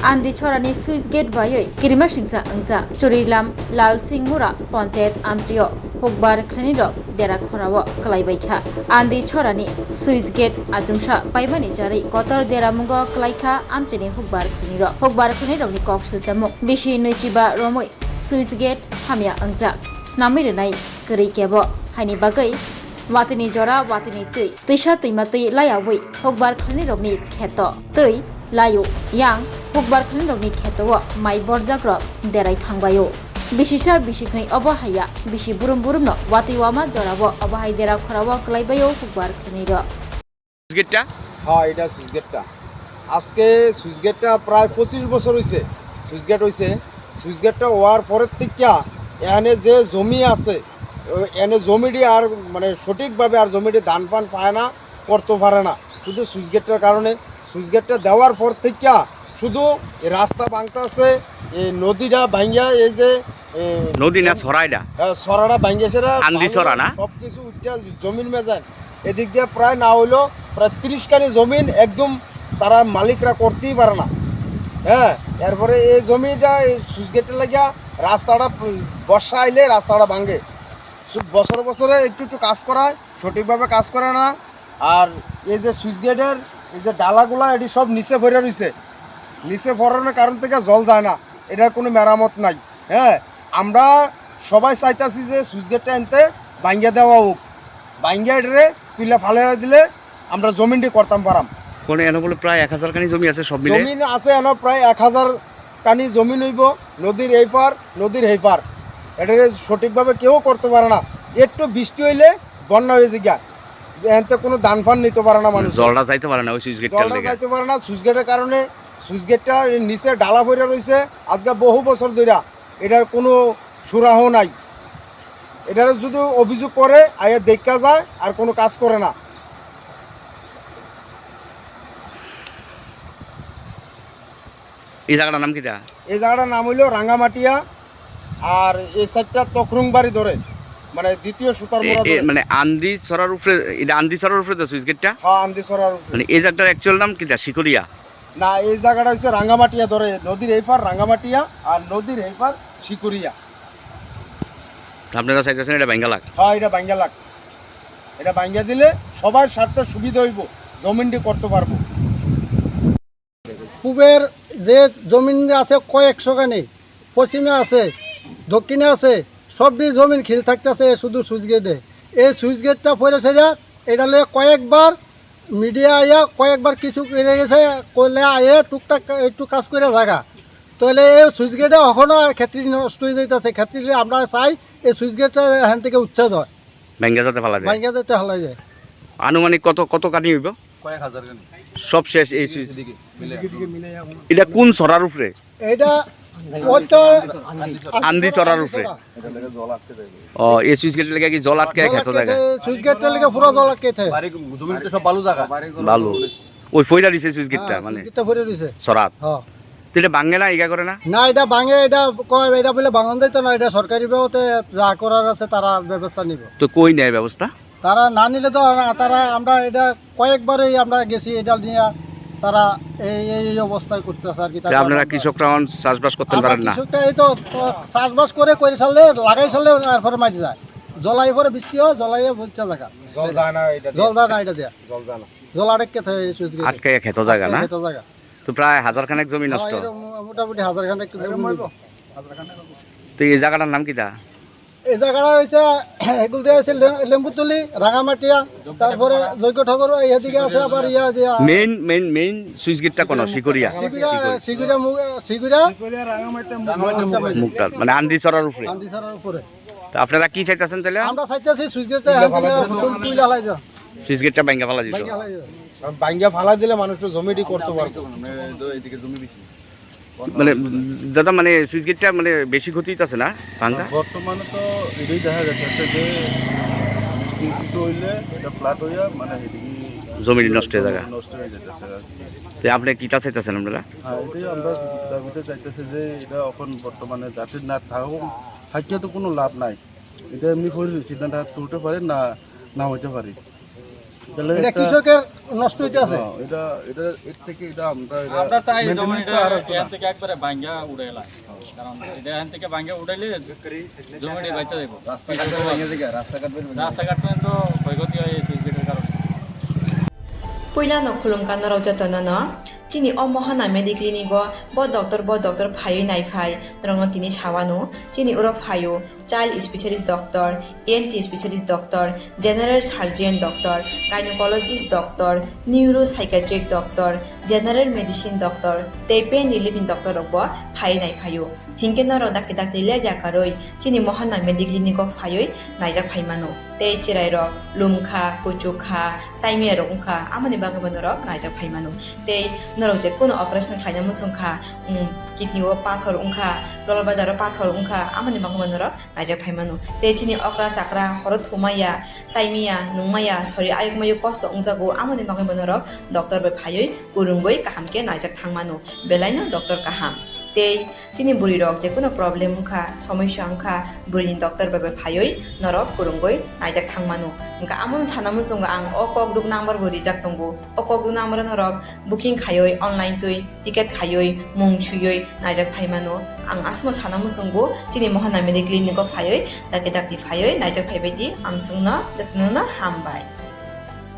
Andi chorani Swiss gate bayoi kirima singsa angja churilam Lal Singh Mura Panchayat Amchio Hokbar Klenirok dera khorawo kalaibaikha Andi chorani Swiss gate ajungsa paibani jari kotor dera mungo kalaikha amchini Hokbar Klenirok ni koksil jamuk bishi noichiba romoi Swiss gate hamya angja snami renai keri kebo haini bagai watini jora watini tuisha tuimati layawei Hokbar Klenirok ni kheto tui layo yang Hokbar Klenirok ni kheto mai borjagrok derai thangbayo Bisisa bisiknai obahaya bisi burum no wati wama jorabo obahai dera khorawo kalaibayo Hokbar Klenirok সুইচগেটটা হ্যাঁ এটা সুইচগেটটা আজকে সুইচগেটটা প্রায় 25 বছর হয়েছে সুইচগেটটা হওয়ার পরের থেকে এখানে যে জমি আছে এনে জমিটি আর মানে সঠিকভাবে আর জমিটি ধান ফান পায় না করতে পারে না শুধু সুইচগেটটার কারণে সুইচগেটটা দেওয়ার পর থেকে শুধু রাস্তা ভাঙতে আছে এই নদীটা ভাঙ্গা এই যে নদী না সরাইডা সরাটা ভাঙ্গেছে আন্দি সরা না সব কিছু উঠে জমিন মেজান এদিক দিয়ে প্রায় না হইলেও প্রায় 30 কানি জমিন একদম তারা মালিকরা করতেই পারে না হ্যাঁ এরপরে এই জমিটা এই সুইচগেটের লাগিয়া রাস্তাটা বর্ষা আইলে রাস্তাটা ভাঙে বছরে একটু কাজ করায় সঠিকভাবে কাজ করে না আর এই যে সুইচগেটের এই যে ডালাগুলা এটি সব নিচে ভরে রয়েছে নিচে ভরানোর কারণ থেকে জল যায় না এটার কোনো মেরামত নাই হ্যাঁ আমরা সবাই চাইতেছি যে সুইচগেটটা এনতে ভাঙ্গিয়া দেওয়া হোক ভাঙ্গিয়া এটারে তুইলা ফালে দিলে আমরা জমিনটি করতাম পারাম কোনে এনে বলে প্রায় 1000 কানি জমি আছে সব মিলে জমিন আছে এনে প্রায় 1000 কানি জমিন হইব নদীর এই পার নদীর এই পার এটারে সঠিকভাবে কেউ করতে পারে না একটু বৃষ্টি হইলে বন্যা হয়ে যায় এতে কোনো দান ফান নিতে পারে না মানুষ জলটা যাইতে পারে না ওই সুইচগেটটার জলটা লাগা যাইতে পারে না সুইচগেটের কারণে সুইচগেটটা নিচে ডালা ভরে রয়েছে আজকে বহু বছর ধরে এটার কোনো সুরাহ নাই এটার যদি অভিযোগ করে আয়া দেখা যায় আর কোনো কাজ করে না এই জায়গাটার নাম কিটা এই জায়গাটার নাম হইল রাঙ্গামাটিয়া আর এই সাইডটা তখরুংবাড়ি ধরে মানে দ্বিতীয় সুতার মোড়া ধরে মানে আন্দি সরার উপরে এটা আন্দি সরার উপরে তো সুইচগেটটা হ্যাঁ আন্দিসরার মানে এই জায়গাটার অ্যাকচুয়াল নাম কিটা শিকরিয়া না এই জায়গাটা হচ্ছে রাঙ্গামাটিয়া ধরে নদীর এই পার রাঙ্গামাটিয়া আর নদীর এই পার শিকুরিয়া আপনারা চাইতেছেন এটা বেঙ্গালাক হ্যাঁ এটা ভাঙ্গা লাগ এটা ভাঙ্গা দিলে সবার স্বার্থে সুবিধা হইব জমিনটি করতে পারবো পূবের যে জমিন আছে কয়েকশো খানি পশ্চিমে আছে দক্ষিণে আছে সবটি জমিন খিল থাকতেছে শুধু সুইচ গেটে এই সুইচ গেটটা পরে সেটা এটা লয়ে কয়েকবার মিডিয়া আইয়া কয়েকবার কিছু করে গেছে করলে আয়ে টুকটাক একটু কাজ করে জায়গা তাহলে এই সুইচ গেটে এখনও ক্ষেত্রে নষ্ট হয়ে যাইতেছে ক্ষেত্রে আমরা চাই এই সুইচ গেটটা এখান থেকে উচ্ছেদ হয় বেঙ্গা যেতে ফেলা যায় ভাঙ্গা যেতে হলাই যায় আনুমানিক কত কানি হইব কয়েক হাজার সব শেষ এই সুইচ এটা কোন সরার উপরে এটা ওইটা আন্দি সরার উপরে ও এই সুইচগেটের লাগা কি জল আটকে খেতো জায়গা সুইচ গেটটা লেগে পুরো জল আটকে থাকে জমিনটা সব বালু জায়গা ভালো ওই ফইরা দিছে সুইচগেটটা মানে সুইচ গেটটা ভরে রয়েছে সরাত হ্যাঁ তো এটা ভাঙে না ইগা করে না না এটা ভাঙে এটা কয় এটা বলে ভাঙন যাইতো না এটা সরকারি ভাবে যা করার আছে তারা ব্যবস্থা নিব তো কই নেয় ব্যবস্থা তারা না নিলে তো তারা আমরা এটা কয়েকবারই আমরা গেছি এটা নিয়ে তারা এই অবস্থায় করতেছে আর কি তো আপনারা কৃষকরা চাষবাস করতে পারেন না কৃষকটা এই তো চাষবাস করে সারলে লাগাই সারলে তারপরে মাটি যায় জলাই পরে বৃষ্টি হয় জলাইয়ে বুঝছে জায়গা জল যায় না এটা জল যায় না এটা দেয়া জল যায় না জল আটকে থাকে সুইচ গেট আটকে খেতো জায়গা না খেতো জায়গা তো প্রায় 1000 খানেক জমি নষ্ট মোটামুটি 1000 খানেক তো এই জায়গাটার নাম কিটা এই জায়গাটা হয়েছে এগুলো দিয়ে আছে লেম্বুতলি রাঙামাটিয়া তারপরে যজ্ঞ ঠাকুর এদিকে আছে আবার ইয়া দিয়া মেইন সুইচ গেটটা কোন শিকরিয়া সিগুড়া মুক্তা মানে আন্দি সরার উপরে আন্দিসারার উপরে তো আপনারা কি চাইতেছেন তাহলে আমরা চাইতেছি সুইচ গেটটা তুইলা হালাই দাও সুইচ গেটটা ভাঙা ফেলা দিত ভাঙ্গা ফালা দিলে মানুষ তো জমিটি করতে পারতো মানে দাদা মানে সুইচ গেটটা মানে বেশি ক্ষতি আছে না ভাঙা বর্তমানে তো এটাই দেখা যাচ্ছে যে কিছু হইলে এটা ফ্ল্যাট হইয়া মানে এদিকে জমি নষ্ট হয়ে জায়গা নষ্ট হয়ে যেতেছে তো আপনি কিটা চাইতেছেন আপনারা হ্যাঁ এটাই আমরা দাবিতে চাইতেছি যে এটা এখন বর্তমানে যাত্রীর না থাকিয়ে তো কোনো লাভ নাই এটা এমনি করে সিদ্ধান্ত তুলতে পারে না না হইতে পারে তাহলে এটা একটা- কৃষকের নষ্ট হইতে আছে। হ্যাঁ, এটা এটা এর থেকে এটা আমরা চাই maintenance টা আরো একটু এখান থেকে একবারে ভাঙ্গা উড়াইলাই কারণ এটা এখান থেকে ভাঙ্গা উড়াইলে জমিটি বাঁচা যাবো রাস্তাঘাট পর্যন্ত ক্ষয়ক্ষতি হয় এই সুইচ গেটের কারণে Puilano khulumkan naro jatana na chini o mohana mediclinigo bo doctor phayo nai phai rong tini chawano chini uro phayo child specialist doctor ENT specialist doctor general surgeon doctor gynecologist doctor neuropsychiatric doctor general medicine doctor te pain relieving doctor robo phai nai phayo hingke naro dakki dakki le jakaroi chini mohana mediclinigo phayo naijak phaimano te chirai ro lumkha kuchukha saime ro ungkha amani bagabanoro naijak phaimano te norok je kono operation khaina musungkha kidney o pathor ungkha dolbadaro pathor ungkha amani bagabanoro naijak phaimano te chini okra sakra horot thumaya saimia nungmaya sori ayukmayu kosto ungjago amani bagabanoro doctor bai phayoi kurungoi kahamke naijak thangmano belaino doctor kaham te chini buri rok je kono problem ungkha সমস্যা ungkha buri doctor bai phayoi norok kurungoi naijak thangmano ungka amon sanamu sunga ang o kokduk number buri jak tongo o kokduk number norok booking khayoi online tui ticket khayoi mung chuyoi naijak phaimano ang asmo sanamu sungo chini mohana medical clinic phayoi daki phayoi naijak phaibai di amsungna datnuna hambai